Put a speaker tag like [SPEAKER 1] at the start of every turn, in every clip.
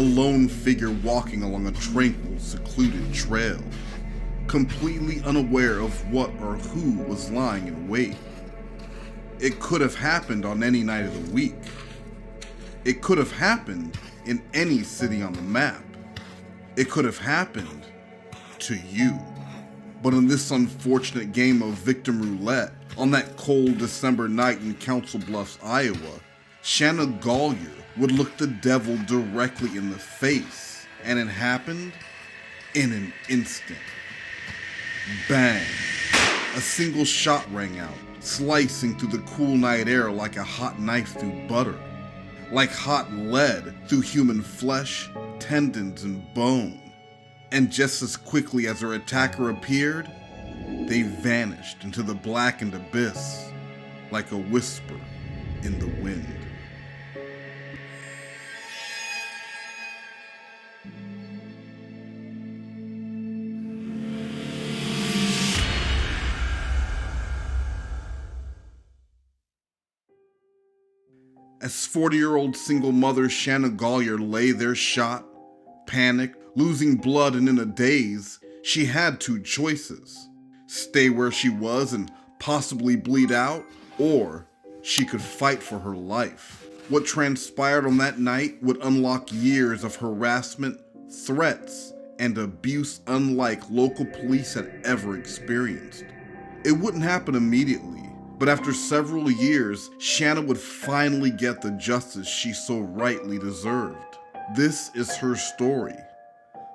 [SPEAKER 1] lone figure walking along a tranquil, secluded trail, completely unaware of what or who was lying in wait. It could have happened on any night of the week. It could have happened in any city on the map. It could have happened to you. But in this unfortunate game of victim roulette, on that cold December night in Council Bluffs, Iowa, Shanna Golyar would look the devil directly in the face, and it happened in an instant. Bang! A single shot rang out, slicing through the cool night air like a hot knife through butter, like hot lead through human flesh, tendons, and bone. And just as quickly as her attacker appeared, they vanished into the blackened abyss like a whisper in the wind. As 40-year-old single mother Shanna Golyar lay there shot, panicked, losing blood and in a daze, she had two choices. Stay where she was and possibly bleed out, or she could fight for her life. What transpired on that night would unlock years of harassment, threats, and abuse unlike local police had ever experienced. It wouldn't happen immediately, but after several years, Shanna would finally get the justice she so rightly deserved. This is her story.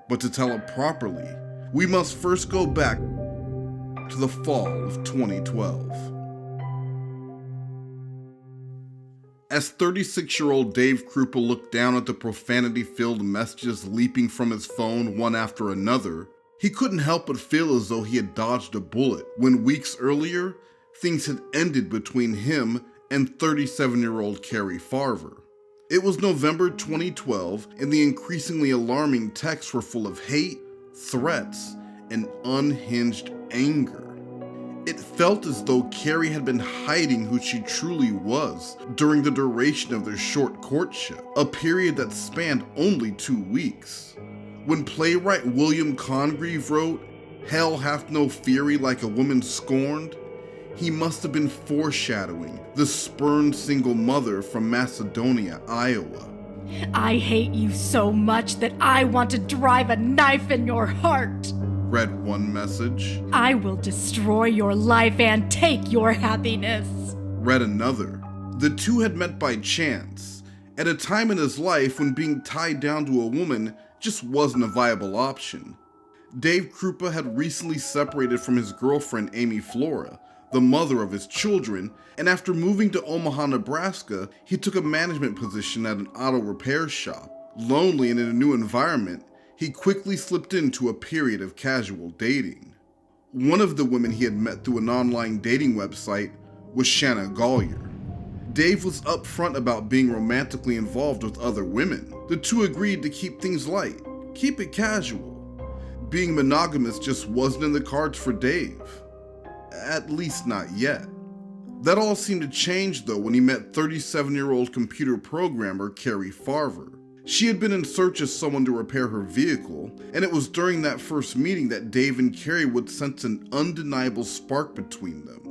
[SPEAKER 1] But to tell it properly, we must first go back to the fall of 2012. As 36-year-old Dave Kroupa looked down at the profanity-filled messages leaping from his phone one after another, he couldn't help but feel as though he had dodged a bullet when weeks earlier, things had ended between him and 37-year-old Cari Farver. It was November 2012, and the increasingly alarming texts were full of hate, threats, and unhinged anger. It felt as though Cari had been hiding who she truly was during the duration of their short courtship, a period that spanned only 2 weeks. When playwright William Congreve wrote, "Hell hath no fury like a woman scorned," he must have been foreshadowing the spurned single mother from Macedonia, Iowa.
[SPEAKER 2] "I hate you so much that I want to drive a knife in your heart,"
[SPEAKER 1] read one message.
[SPEAKER 2] "I will destroy your life and take your happiness,"
[SPEAKER 1] read another. The two had met by chance, at a time in his life when being tied down to a woman just wasn't a viable option. Dave Kroupa had recently separated from his girlfriend Amy Flora, the mother of his children, and after moving to Omaha, Nebraska, he took a management position at an auto repair shop. Lonely and in a new environment, he quickly slipped into a period of casual dating. One of the women he had met through an online dating website was Shanna Golyar. Dave was upfront about being romantically involved with other women. The two agreed to keep things light, keep it casual. Being monogamous just wasn't in the cards for Dave. At least not yet. That all seemed to change though when he met 37-year-old computer programmer Cari Farver. She had been in search of someone to repair her vehicle, and it was during that first meeting that Dave and Cari would sense an undeniable spark between them.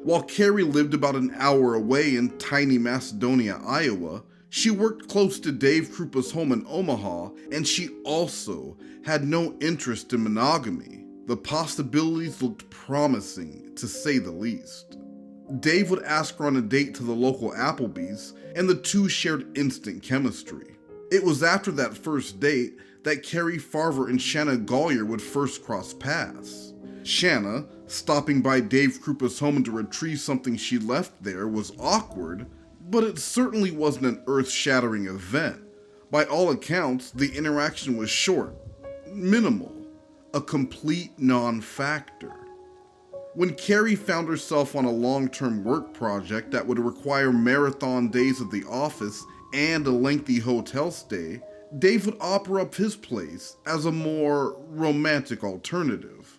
[SPEAKER 1] While Cari lived about an hour away in tiny Macedonia, Iowa, she worked close to Dave Kroupa's home in Omaha, and she also had no interest in monogamy. The possibilities looked promising, to say the least. Dave would ask her on a date to the local Applebee's, and the two shared instant chemistry. It was after that first date that Cari Farver and Shanna Golyar would first cross paths. Shanna, stopping by Dave Kroupa's home to retrieve something she left there, was awkward, but it certainly wasn't an earth-shattering event. By all accounts, the interaction was short, minimal, a complete non-factor. When Cari found herself on a long-term work project that would require marathon days at the office and a lengthy hotel stay, Dave would offer up his place as a more romantic alternative.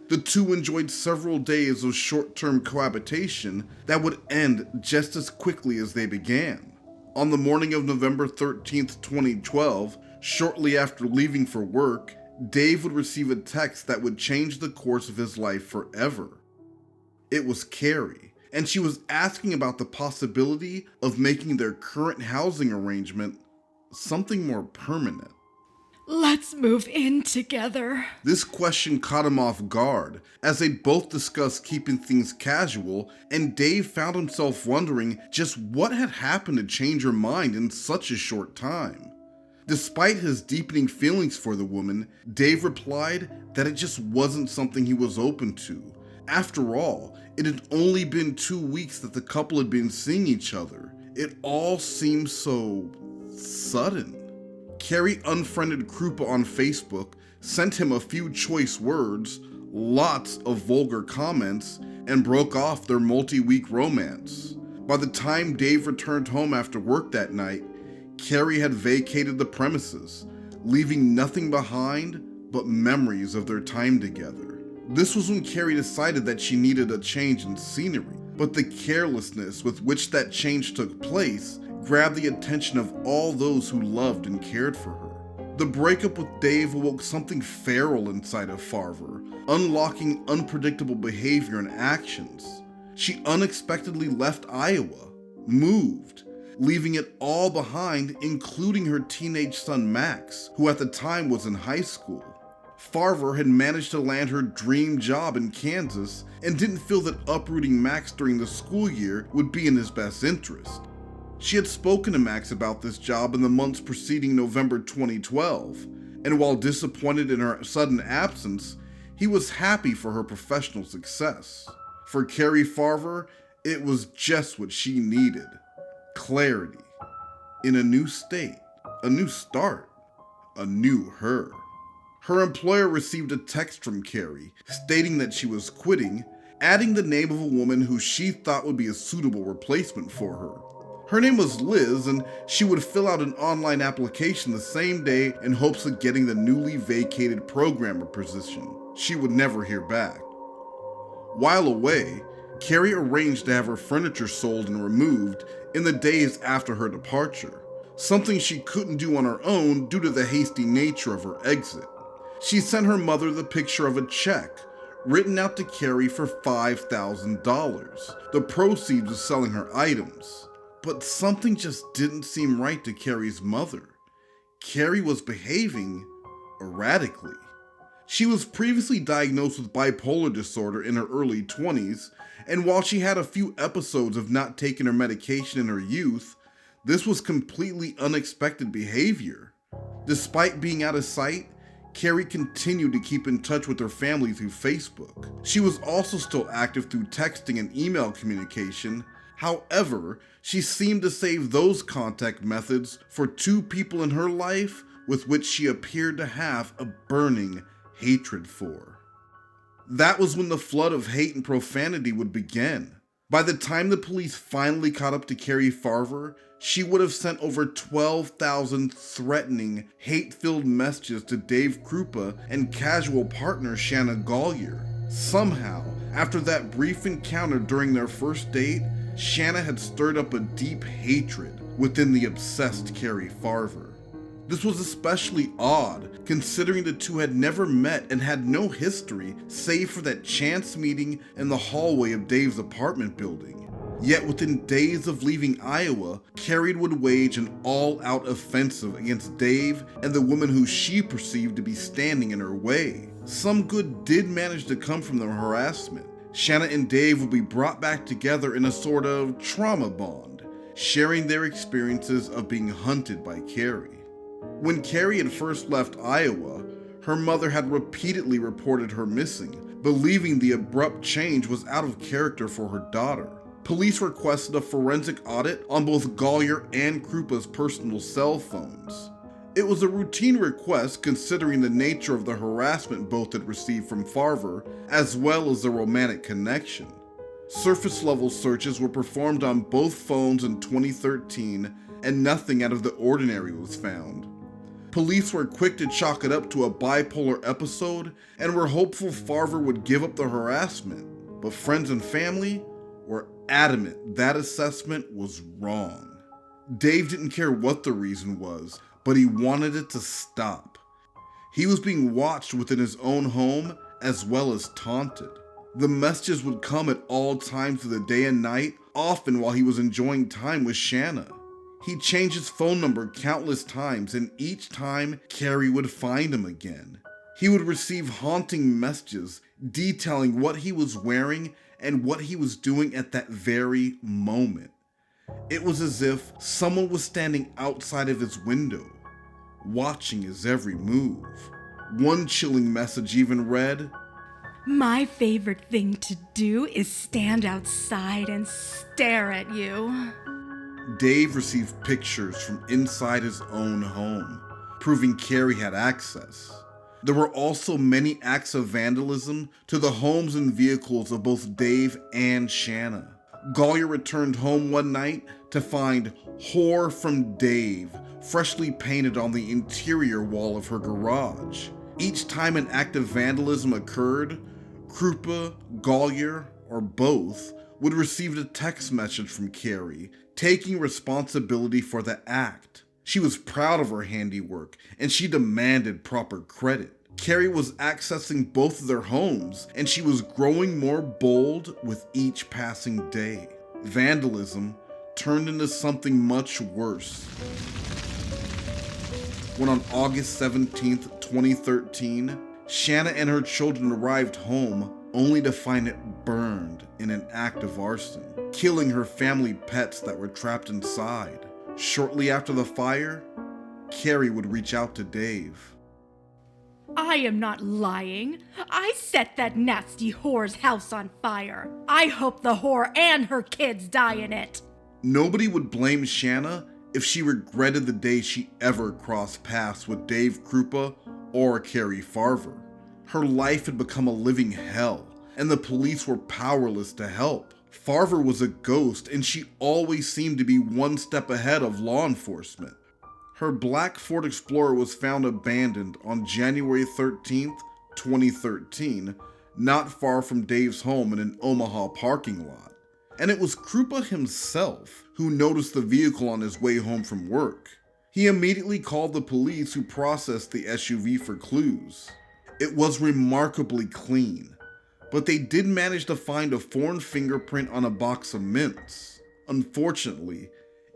[SPEAKER 1] The two enjoyed several days of short-term cohabitation that would end just as quickly as they began. On the morning of November 13th, 2012, Shortly after leaving for work, Dave would receive a text that would change the course of his life forever. It was Cari, and she was asking about the possibility of making their current housing arrangement something more permanent.
[SPEAKER 2] Let's move in together.
[SPEAKER 1] This question caught him off guard, as they both discussed keeping things casual, and Dave found himself wondering just what had happened to change her mind in such a short time. Despite his deepening feelings for the woman, Dave replied that it just wasn't something he was open to. After all, it had only been 2 weeks that the couple had been seeing each other. It all seemed so sudden. Cari unfriended Kroupa on Facebook, sent him a few choice words, lots of vulgar comments, and broke off their multi-week romance. By the time Dave returned home after work that night, Cari had vacated the premises, leaving nothing behind but memories of their time together. This was when Cari decided that she needed a change in scenery, but the carelessness with which that change took place grabbed the attention of all those who loved and cared for her. The breakup with Dave awoke something feral inside of Farver, unlocking unpredictable behavior and actions. She unexpectedly left Iowa, moved, leaving it all behind, including her teenage son Max, who at the time was in high school. Farver had managed to land her dream job in Kansas and didn't feel that uprooting Max during the school year would be in his best interest. She had spoken to Max about this job in the months preceding November 2012, and while disappointed in her sudden absence, he was happy for her professional success. For Cari Farver, it was just what she needed. Clarity. In a new state, a new start, a new her. Her employer received a text from Cari stating that she was quitting, adding the name of a woman who she thought would be a suitable replacement for her. Her name was Liz, and she would fill out an online application the same day in hopes of getting the newly vacated programmer position. She would never hear back. While away, Cari arranged to have her furniture sold and removed in the days after her departure, something she couldn't do on her own due to the hasty nature of her exit. She sent her mother the picture of a check written out to Cari for $5,000, the proceeds of selling her items. But something just didn't seem right to Cari's mother. Cari was behaving erratically. She was previously diagnosed with bipolar disorder in her early 20s, and while she had a few episodes of not taking her medication in her youth, this was completely unexpected behavior. Despite being out of sight, Cari continued to keep in touch with her family through Facebook. She was also still active through texting and email communication. However, she seemed to save those contact methods for 2 people in her life with which she appeared to have a burning hatred for. That was when the flood of hate and profanity would begin. By the time the police finally caught up to Cari Farver, she would have sent over 12,000 threatening, hate-filled messages to Dave Kroupa and casual partner Shanna Golyar. Somehow, after that brief encounter during their first date, Shanna had stirred up a deep hatred within the obsessed Cari Farver. This was especially odd, considering the two had never met and had no history save for that chance meeting in the hallway of Dave's apartment building. Yet within days of leaving Iowa, Cari would wage an all-out offensive against Dave and the woman who she perceived to be standing in her way. Some good did manage to come from the harassment. Shanna and Dave would be brought back together in a sort of trauma bond, sharing their experiences of being hunted by Cari. When Cari had first left Iowa, her mother had repeatedly reported her missing, believing the abrupt change was out of character for her daughter. Police requested a forensic audit on both Golyar and Kroupa's personal cell phones. It was a routine request considering the nature of the harassment both had received from Farver, as well as the romantic connection. Surface-level searches were performed on both phones in 2013, and nothing out of the ordinary was found. Police were quick to chalk it up to a bipolar episode and were hopeful Farver would give up the harassment, but friends and family were adamant that assessment was wrong. Dave didn't care what the reason was, but he wanted it to stop. He was being watched within his own home as well as taunted. The messages would come at all times of the day and night, often while he was enjoying time with Shanna. He changed his phone number countless times, and each time, Cari would find him again. He would receive haunting messages detailing what he was wearing and what he was doing at that very moment. It was as if someone was standing outside of his window, watching his every move. One chilling message even read,
[SPEAKER 2] "My favorite thing to do is stand outside and stare at you."
[SPEAKER 1] Dave received pictures from inside his own home, proving Cari had access. There were also many acts of vandalism to the homes and vehicles of both Dave and Shanna. Golyar returned home one night to find "Whore from Dave" freshly painted on the interior wall of her garage. Each time an act of vandalism occurred, Kroupa, Golyar, or both would receive a text message from Cari, taking responsibility for the act. She was proud of her handiwork, and she demanded proper credit. Cari was accessing both of their homes, and she was growing more bold with each passing day. Vandalism turned into something much worse. When on August 17th, 2013, Shanna and her children arrived home only to find it burned in an act of arson, killing her family pets that were trapped inside. Shortly after the fire, Cari would reach out to Dave.
[SPEAKER 2] "I am not lying. I set that nasty whore's house on fire. I hope the whore and her kids die in it."
[SPEAKER 1] Nobody would blame Shanna if she regretted the day she ever crossed paths with Dave Kroupa or Cari Farver. Her life had become a living hell, and the police were powerless to help. Farver was a ghost, and she always seemed to be one step ahead of law enforcement. Her black Ford Explorer was found abandoned on January 13th, 2013, not far from Dave's home in an Omaha parking lot. And it was Kroupa himself who noticed the vehicle on his way home from work. He immediately called the police, who processed the SUV for clues. It was remarkably clean, but they did manage to find a foreign fingerprint on a box of mints. Unfortunately,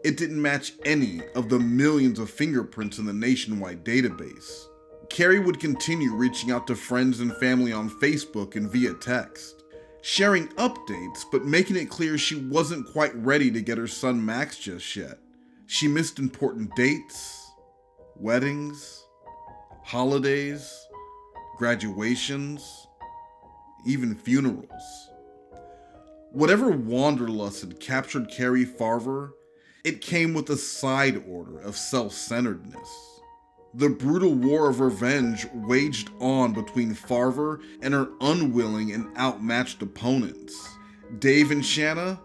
[SPEAKER 1] it didn't match any of the millions of fingerprints in the nationwide database. Cari would continue reaching out to friends and family on Facebook and via text, sharing updates but making it clear she wasn't quite ready to get her son Max just yet. She missed important dates, weddings, holidays, graduations, even funerals. Whatever wanderlust had captured Cari Farver, it came with a side order of self-centeredness. The brutal war of revenge waged on between Farver and her unwilling and outmatched opponents. Dave and Shanna,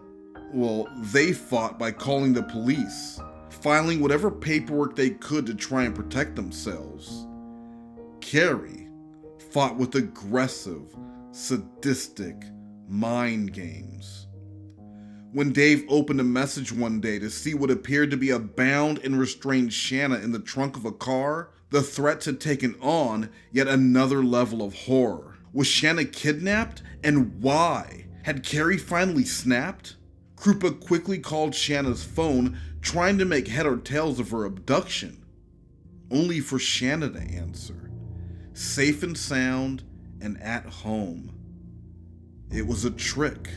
[SPEAKER 1] well, they fought by calling the police, filing whatever paperwork they could to try and protect themselves. Cari fought with aggressive, sadistic mind games. When Dave opened a message one day to see what appeared to be a bound and restrained Shanna in the trunk of a car, the threats had taken on yet another level of horror. Was Shanna kidnapped? And why? Had Cari finally snapped? Kroupa quickly called Shanna's phone, trying to make head or tails of her abduction, only for Shanna to answer, safe and sound and at home. It was a trick.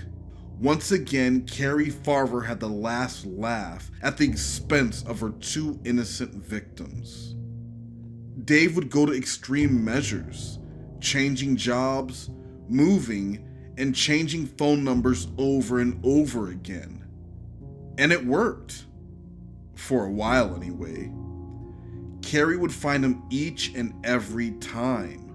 [SPEAKER 1] Once again, Cari Farver had the last laugh at the expense of her two innocent victims. Dave would go to extreme measures, changing jobs, moving, and changing phone numbers over and over again. And it worked. For a while anyway. Cari would find him each and every time.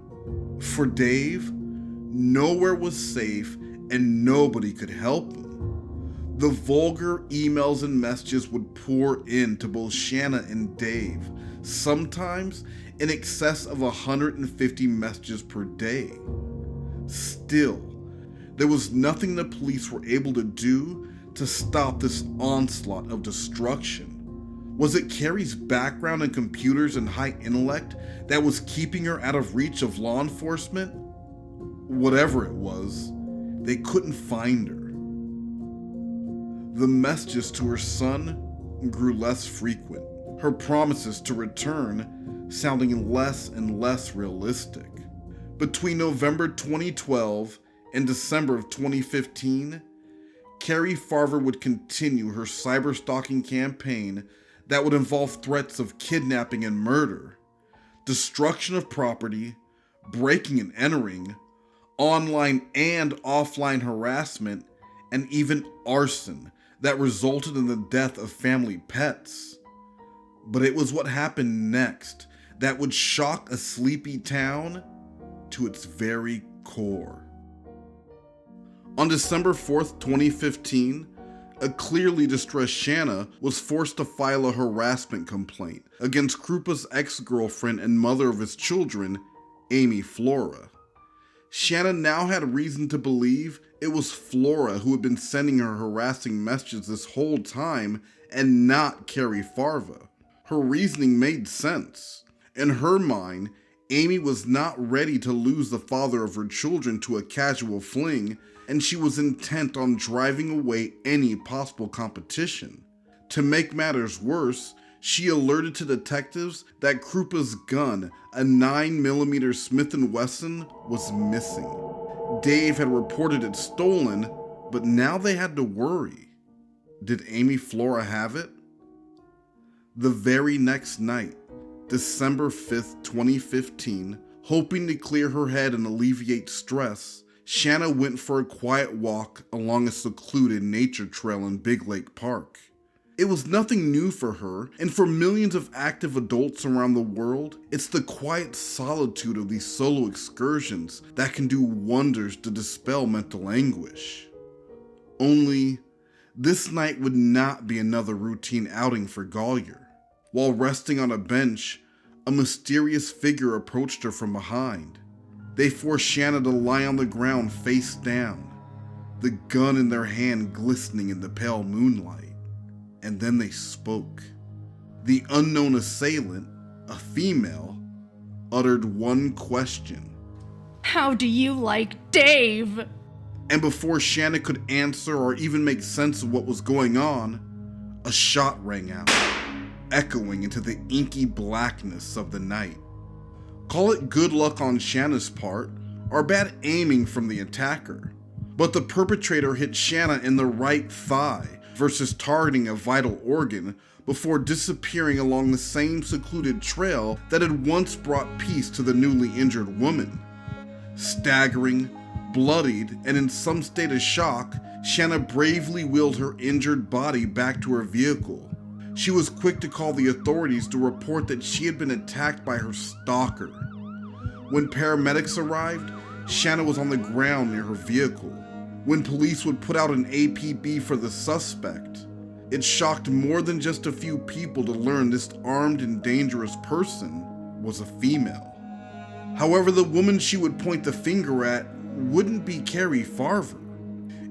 [SPEAKER 1] For Dave, nowhere was safe and nobody could help him. The vulgar emails and messages would pour in to both Shanna and Dave, sometimes in excess of 150 messages per day. Still, there was nothing the police were able to do to stop this onslaught of destruction. Was it Cari's background in computers and high intellect that was keeping her out of reach of law enforcement? Whatever it was, they couldn't find her. The messages to her son grew less frequent, her promises to return sounding less and less realistic. Between November 2012 and December of 2015, Cari Farver would continue her cyber-stalking campaign that would involve threats of kidnapping and murder, destruction of property, breaking and entering, online and offline harassment, and even arson that resulted in the death of family pets. But it was what happened next that would shock a sleepy town to its very core. On December 4th, 2015, a clearly distressed Shanna was forced to file a harassment complaint against Kroupa's ex-girlfriend and mother of his children, Amy Flora. Shanna now had reason to believe it was Flora who had been sending her harassing messages this whole time and not Cari Farver. Her reasoning made sense. In her mind, Amy was not ready to lose the father of her children to a casual fling, and she was intent on driving away any possible competition. To make matters worse, she alerted to detectives that Kroupa's gun, a 9mm Smith & Wesson, was missing. Dave had reported it stolen, but now they had to worry. Did Amy Flora have it? The very next night, December 5th, 2015, hoping to clear her head and alleviate stress, Shanna went for a quiet walk along a secluded nature trail in Big Lake Park. It was nothing new for her, and for millions of active adults around the world, it's the quiet solitude of these solo excursions that can do wonders to dispel mental anguish. Only, this night would not be another routine outing for Golyar. While resting on a bench, a mysterious figure approached her from behind. They forced Shanna to lie on the ground face down, the gun in their hand glistening in the pale moonlight. And then they spoke. The unknown assailant, a female, uttered one question.
[SPEAKER 2] How do you like Dave?
[SPEAKER 1] And before Shanna could answer or even make sense of what was going on, a shot rang out, echoing into the inky blackness of the night. Call it good luck on Shanna's part, or bad aiming from the attacker. But the perpetrator hit Shanna in the right thigh versus targeting a vital organ before disappearing along the same secluded trail that had once brought peace to the newly injured woman. Staggering, bloodied, and in some state of shock, Shanna bravely wheeled her injured body back to her vehicle. She was quick to call the authorities to report that she had been attacked by her stalker. When paramedics arrived, Shanna was on the ground near her vehicle. When police would put out an APB for the suspect, it shocked more than just a few people to learn this armed and dangerous person was a female. However, the woman she would point the finger at wouldn't be Cari Farver.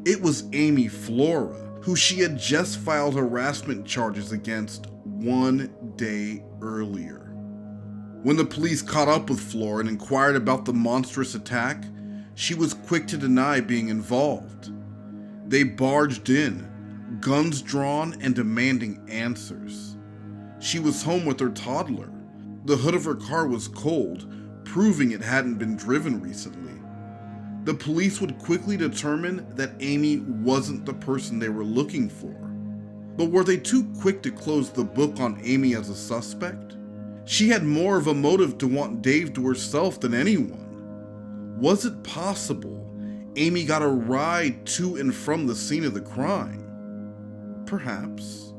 [SPEAKER 1] It was Amy Flora, who she had just filed harassment charges against 1 day earlier. When the police caught up with Flora and inquired about the monstrous attack, she was quick to deny being involved. They barged in, guns drawn and demanding answers. She was home with her toddler. The hood of her car was cold, proving it hadn't been driven recently. The police would quickly determine that Amy wasn't the person they were looking for. But were they too quick to close the book on Amy as a suspect? She had more of a motive to want Dave to herself than anyone. Was it possible Amy got a ride to and from the scene of the crime? Perhaps.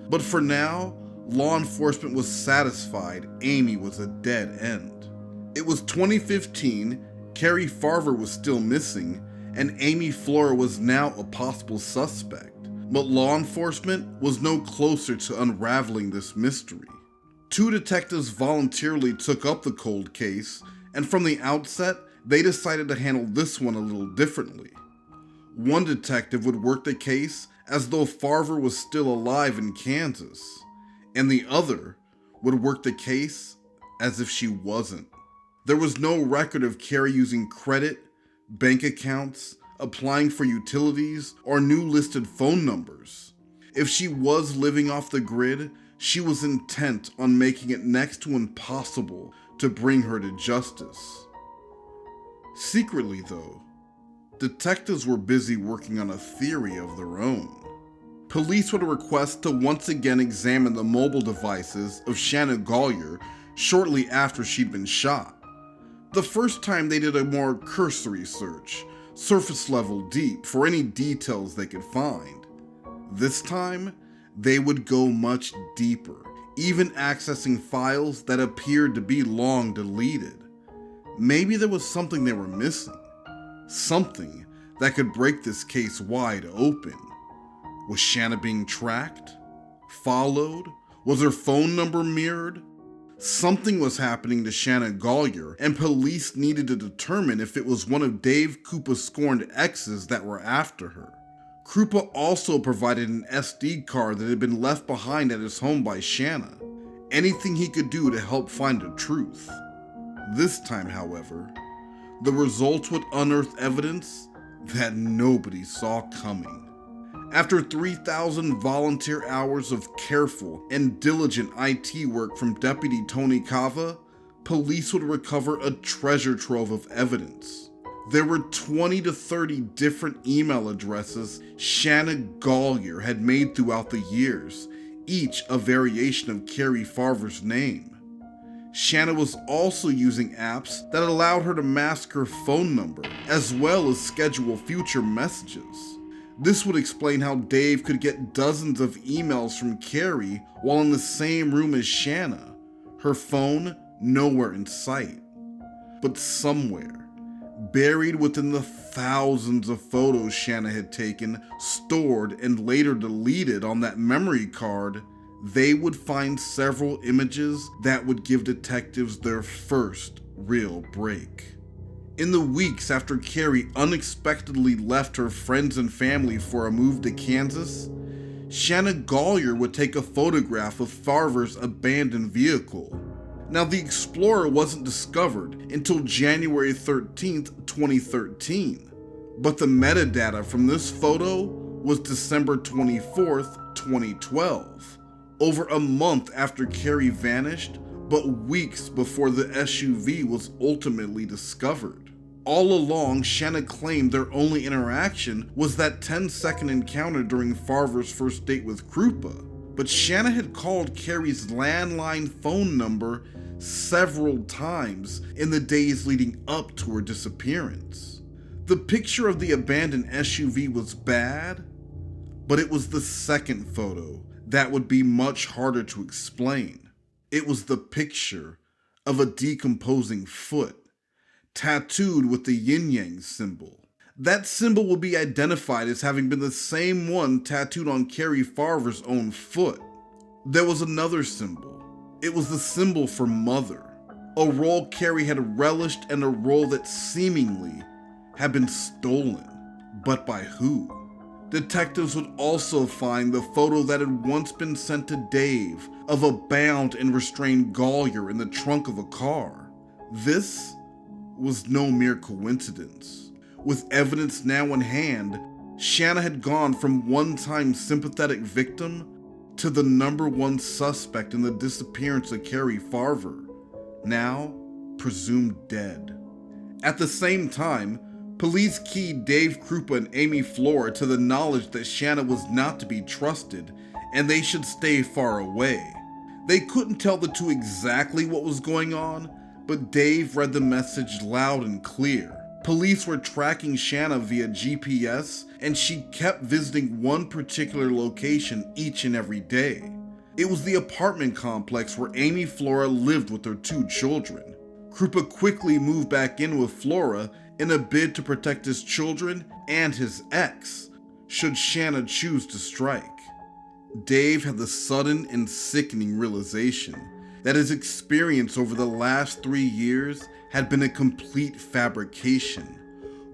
[SPEAKER 1] But for now, law enforcement was satisfied Amy was a dead end. It was 2015, Cari Farver was still missing, and Amy Flora was now a possible suspect. But law enforcement was no closer to unraveling this mystery. 2 detectives voluntarily took up the cold case, and from the outset, they decided to handle this one a little differently. One detective would work the case as though Farver was still alive in Kansas. and the other would work the case as if she wasn't. There was no record of Cari using credit, bank accounts, applying for utilities, or new listed phone numbers. If she was living off the grid, she was intent on making it next to impossible to bring her to justice. Secretly, though, detectives were busy working on a theory of their own. Police would request to once again examine the mobile devices of Shanna Golyar shortly after she'd been shot. The first time they did a more cursory search, surface level deep, for any details they could find. This time, they would go much deeper, even accessing files that appeared to be long deleted. Maybe there was something they were missing, something that could break this case wide open. Was Shanna being tracked? Followed? Was her phone number mirrored? Something was happening to Shanna Golyar, and police needed to determine if it was one of Dave Kroupa's scorned exes that were after her. Kroupa also provided an SD card that had been left behind at his home by Shanna. Anything he could do to help find the truth. This time, however, the results would unearth evidence that nobody saw coming. After 3,000 volunteer hours of careful and diligent IT work from Deputy Tony Cava, police would recover a treasure trove of evidence. There were 20 to 30 different email addresses Shanna Golyar had made throughout the years, each a variation of Cari Farver's name. Shanna was also using apps that allowed her to mask her phone number, as well as schedule future messages. This would explain how Dave could get dozens of emails from Cari while in the same room as Shanna, her phone nowhere in sight. But somewhere, buried within the thousands of photos Shanna had taken, stored, and later deleted on that memory card, they would find several images that would give detectives their first real break. In the weeks after Cari unexpectedly left her friends and family for a move to Kansas, Shanna Golyar would take a photograph of Farver's abandoned vehicle. Now, the Explorer wasn't discovered until January 13th, 2013, but the metadata from this photo was December 24th, 2012, over a month after Cari vanished, but weeks before the SUV was ultimately discovered. All along, Shanna claimed their only interaction was that 10-second encounter during Farver's first date with Kroupa, but Shanna had called Cari's landline phone number several times in the days leading up to her disappearance. The picture of the abandoned SUV was bad, but it was the second photo that would be much harder to explain. It was the picture of a decomposing foot, tattooed with the yin-yang symbol. That symbol would be identified as having been the same one tattooed on Cari Farver's own foot. There was another symbol. It was the symbol for mother, a role Cari had relished and a role that seemingly had been stolen. But by who? Detectives would also find the photo that had once been sent to Dave of a bound and restrained Golyar in the trunk of a car. This was no mere coincidence. With evidence now in hand, Shanna had gone from one-time sympathetic victim to the #1 suspect in the disappearance of Cari Farver, now presumed dead. At the same time, police keyed Dave Kroupa and Amy Flora to the knowledge that Shanna was not to be trusted and they should stay far away. They couldn't tell the two exactly what was going on, but Dave read the message loud and clear. Police were tracking Shanna via GPS, and she kept visiting one particular location each and every day. It was the apartment complex where Amy Flora lived with her 2 children. Kroupa quickly moved back in with Flora in a bid to protect his children and his ex, should Shanna choose to strike. Dave had the sudden and sickening realization that his experience over the last 3 years had been a complete fabrication,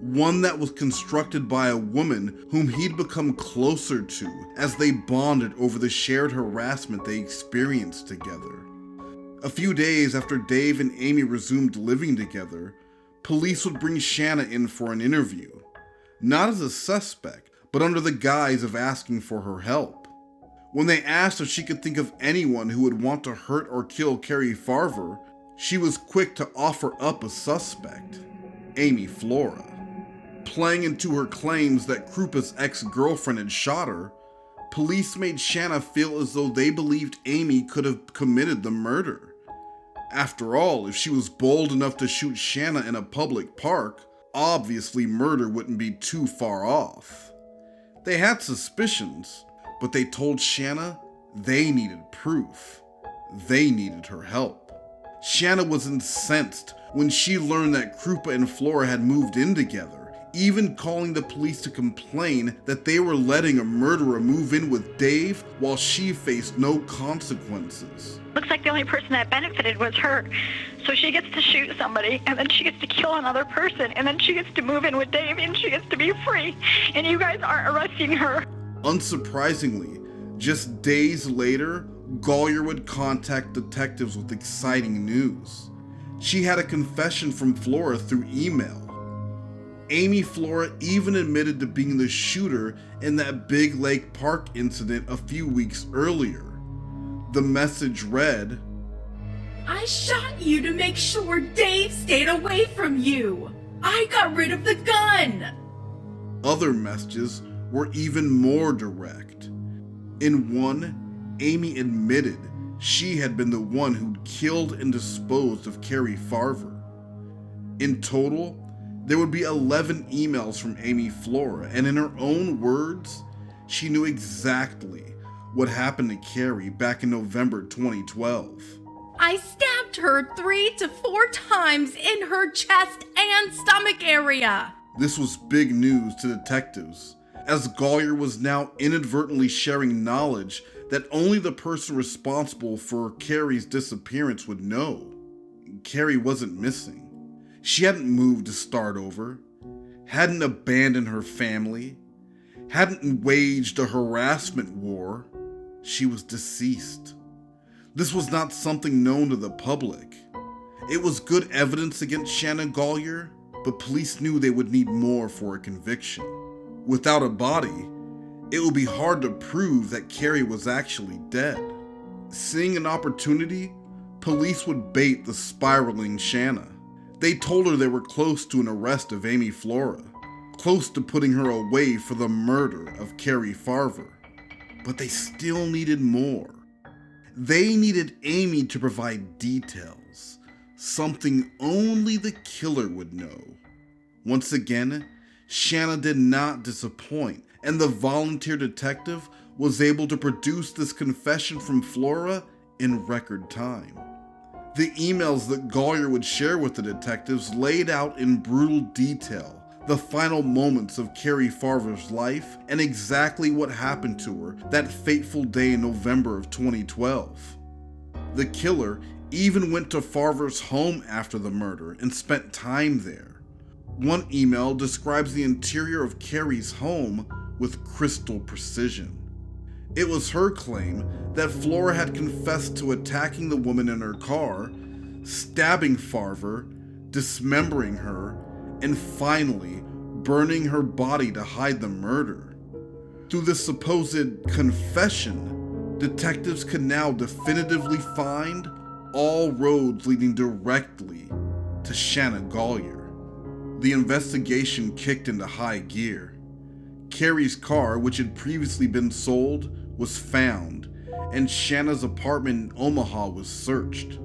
[SPEAKER 1] one that was constructed by a woman whom he'd become closer to as they bonded over the shared harassment they experienced together. A few days after Dave and Amy resumed living together, police would bring Shanna in for an interview, not as a suspect, but under the guise of asking for her help. When they asked if she could think of anyone who would want to hurt or kill Cari Farver, she was quick to offer up a suspect, Amy Flora. Playing into her claims that Kroupa's ex-girlfriend had shot her, police made Shanna feel as though they believed Amy could have committed the murder. After all, if she was bold enough to shoot Shanna in a public park, obviously murder wouldn't be too far off. They had suspicions, but they told Shanna they needed proof. They needed her help. Shanna was incensed when she learned that Kroupa and Flora had moved in together, even calling the police to complain that they were letting a murderer move in with Dave while she faced no consequences.
[SPEAKER 3] Looks like the only person that benefited was her. So she gets to shoot somebody, and then she gets to kill another person, and then she gets to move in with Dave, and she gets to be free. And you guys aren't arresting her.
[SPEAKER 1] Unsurprisingly, just days later, Golyar would contact detectives with exciting news. She had a confession from Flora through email. Amy Flora even admitted to being the shooter in that Big Lake Park incident a few weeks earlier. The message read,
[SPEAKER 2] I shot you to make sure Dave stayed away from you. I got rid of the gun.
[SPEAKER 1] Other messages were even more direct. In one, Amy admitted she had been the one who'd killed and disposed of Cari Farver. In total, there would be 11 emails from Amy Flora, and in her own words, she knew exactly what happened to Cari back in November 2012.
[SPEAKER 2] I stabbed her 3 to 4 times in her chest and stomach area.
[SPEAKER 1] This was big news to detectives, as Golyar was now inadvertently sharing knowledge that only the person responsible for Cari's disappearance would know. Cari wasn't missing. She hadn't moved to start over, hadn't abandoned her family, hadn't waged a harassment war. She was deceased. This was not something known to the public. It was good evidence against Shanna Golyar, but police knew they would need more for a conviction. Without a body, it would be hard to prove that Cari was actually dead. Seeing an opportunity, police would bait the spiraling Shanna. They told her they were close to an arrest of Amy Flora, close to putting her away for the murder of Cari Farver. But they still needed more. They needed Amy to provide details, something only the killer would know. Once again, Shanna did not disappoint, and the volunteer detective was able to produce this confession from Flora in record time. The emails that Golyar would share with the detectives laid out in brutal detail the final moments of Cari Farver's life and exactly what happened to her that fateful day in November of 2012. The killer even went to Farver's home after the murder and spent time there. One email describes the interior of Cari's home with crystal precision. It was her claim that Flora had confessed to attacking the woman in her car, stabbing Farver, dismembering her, and finally burning her body to hide the murder. Through this supposed confession, detectives could now definitively find all roads leading directly to Shanna Golyar. The investigation kicked into high gear. Cari's car, which had previously been sold, was found, and Shanna's apartment in Omaha was searched.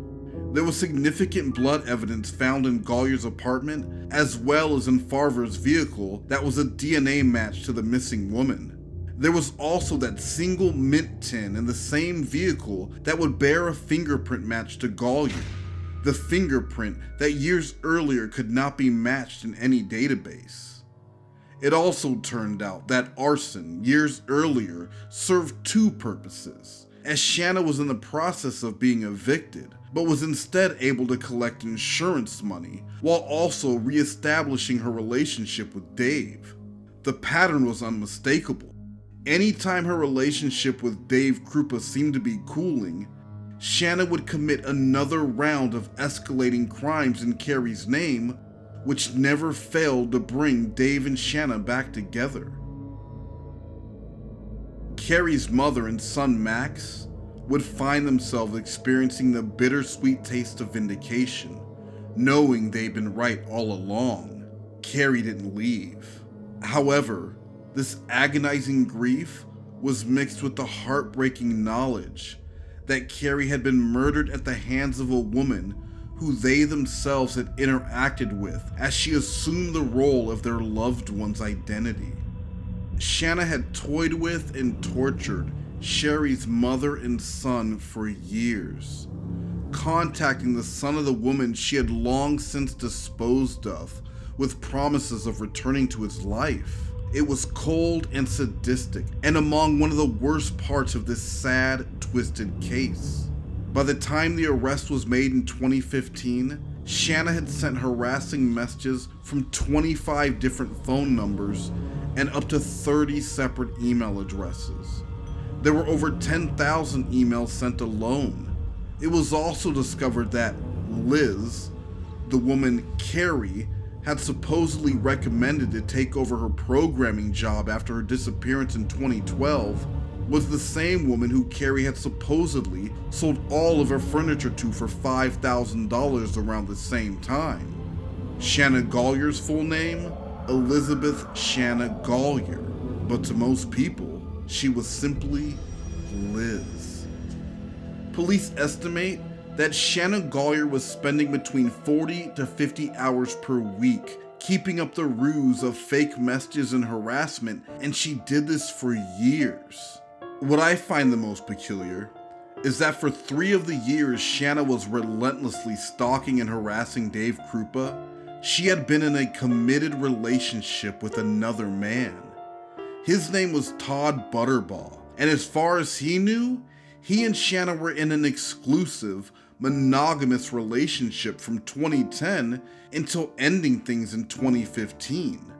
[SPEAKER 1] There was significant blood evidence found in Golyar's apartment, as well as in Farver's vehicle that was a DNA match to the missing woman. There was also that single mint tin in the same vehicle that would bear a fingerprint match to Golyar, the fingerprint that years earlier could not be matched in any database. It also turned out that arson, years earlier, served two purposes. As Shanna was in the process of being evicted, but was instead able to collect insurance money while also re-establishing her relationship with Dave. The pattern was unmistakable. Anytime her relationship with Dave Kroupa seemed to be cooling, Shanna would commit another round of escalating crimes in Cari's name, which never failed to bring Dave and Shanna back together. Cari's mother and son Max would find themselves experiencing the bittersweet taste of vindication, knowing they'd been right all along. Cari didn't leave. However, this agonizing grief was mixed with the heartbreaking knowledge that Cari had been murdered at the hands of a woman who they themselves had interacted with as she assumed the role of their loved one's identity. Shanna had toyed with and tortured Sherry's mother and son for years, contacting the son of the woman she had long since disposed of with promises of returning to his life. It was cold and sadistic, and among one of the worst parts of this sad, twisted case. By the time the arrest was made in 2015, Shanna had sent harassing messages from 25 different phone numbers and up to 30 separate email addresses. There were over 10,000 emails sent alone. It was also discovered that Liz, the woman Cari, had supposedly recommended to take over her programming job after her disappearance in 2012, was the same woman who Cari had supposedly sold all of her furniture to for $5,000 around the same time. Shanna Golyar's full name? Elizabeth Shanna Golyar, but to most people, she was simply Liz. Police estimate that Shanna Golyar was spending between 40 to 50 hours per week keeping up the ruse of fake messages and harassment, and she did this for years. What I find the most peculiar is that for 3 of the years Shanna was relentlessly stalking and harassing Dave Kroupa, she had been in a committed relationship with another man. His name was Todd Butterball, and as far as he knew, he and Shanna were in an exclusive, monogamous relationship from 2010 until ending things in 2015.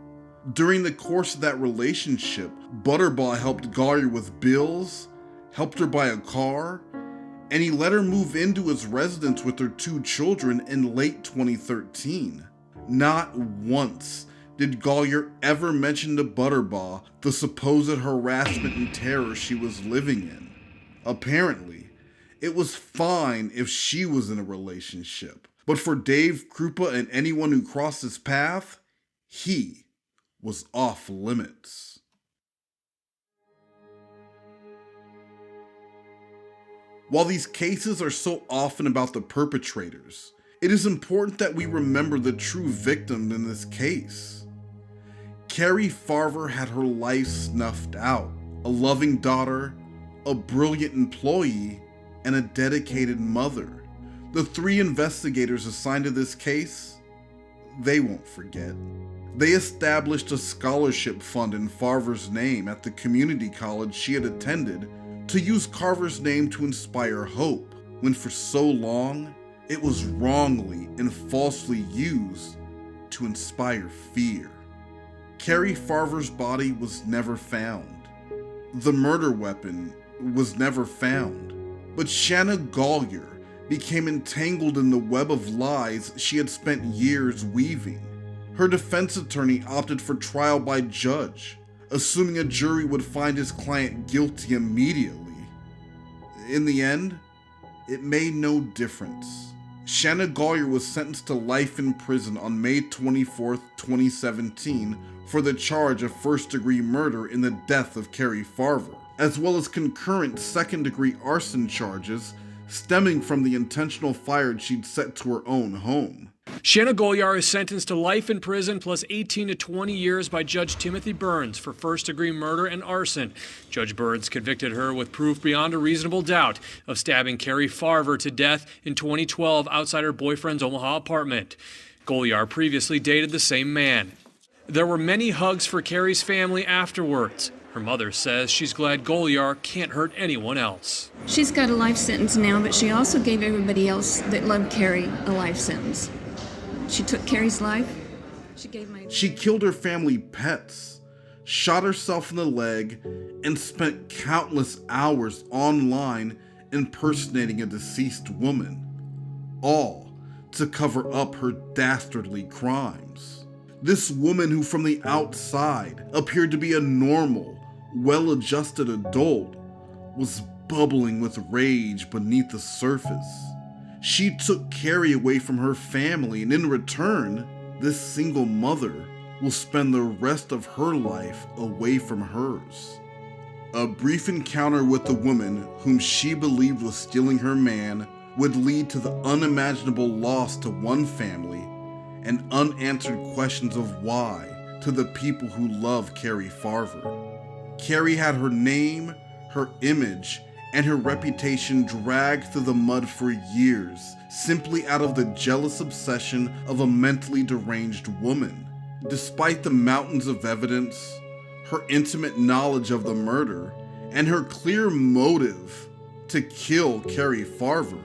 [SPEAKER 1] During the course of that relationship, Butterball helped Golyar with bills, helped her buy a car, and he let her move into his residence with their 2 children in late 2013. Not once did Golyar ever mention to Butterball the supposed harassment and terror she was living in. Apparently, it was fine if she was in a relationship, but for Dave Kroupa and anyone who crossed his path, he was off limits. While these cases are so often about the perpetrators, it is important that we remember the true victim in this case. Cari Farver had her life snuffed out. A loving daughter, a brilliant employee, and a dedicated mother. The 3 investigators assigned to this case, they won't forget. They established a scholarship fund in Farver's name at the community college she had attended to use Carver's name to inspire hope, when for so long, it was wrongly and falsely used to inspire fear. Cari Farver's body was never found. The murder weapon was never found. But Shanna Golyar became entangled in the web of lies she had spent years weaving. Her defense attorney opted for trial by judge, assuming a jury would find his client guilty immediately. In the end, it made no difference. Shanna Golyar was sentenced to life in prison on May 24, 2017 for the charge of first-degree murder in the death of Cari Farver, as well as concurrent second-degree arson charges stemming from the intentional fire she'd set to her own home.
[SPEAKER 4] Shanna Golyar is sentenced to life in prison plus 18 to 20 years by Judge Timothy Burns for first-degree murder and arson. Judge Burns convicted her with proof beyond a reasonable doubt of stabbing Cari Farver to death in 2012 outside her boyfriend's Omaha apartment. Golyar previously dated the same man. There were many hugs for Cari's family afterwards. Her mother says she's glad Golyar can't hurt anyone else.
[SPEAKER 5] She's got a life sentence now, but she also gave everybody else that loved Cari a life sentence. She took Cari's life.
[SPEAKER 1] She killed her family pets, shot herself in the leg, and spent countless hours online impersonating a deceased woman, all to cover up her dastardly crimes. This woman, who from the outside appeared to be a normal, well-adjusted adult, was bubbling with rage beneath the surface. She took Cari away from her family, and in return, this single mother will spend the rest of her life away from hers. A brief encounter with the woman whom she believed was stealing her man would lead to the unimaginable loss to one family and unanswered questions of why to the people who love Cari Farver. Cari had her name, her image, and her reputation dragged through the mud for years, simply out of the jealous obsession of a mentally deranged woman. Despite the mountains of evidence, her intimate knowledge of the murder, and her clear motive to kill Cari Farver,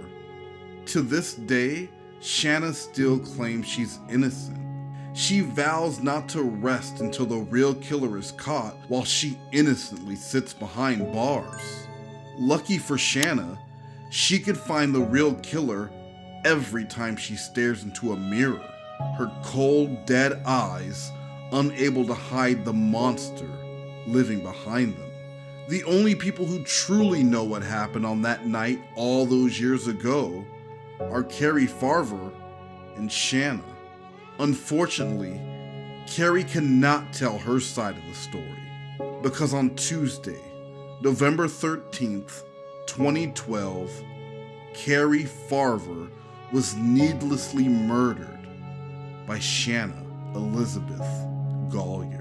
[SPEAKER 1] to this day, Shanna still claims she's innocent. She vows not to rest until the real killer is caught, while she innocently sits behind bars. Lucky for Shanna, she could find the real killer every time she stares into a mirror, her cold, dead eyes unable to hide the monster living behind them. The only people who truly know what happened on that night all those years ago are Cari Farver and Shanna. Unfortunately, Cari cannot tell her side of the story, because on Tuesday, November 13th, 2012, Cari Farver was needlessly murdered by Shanna Elizabeth Golyar.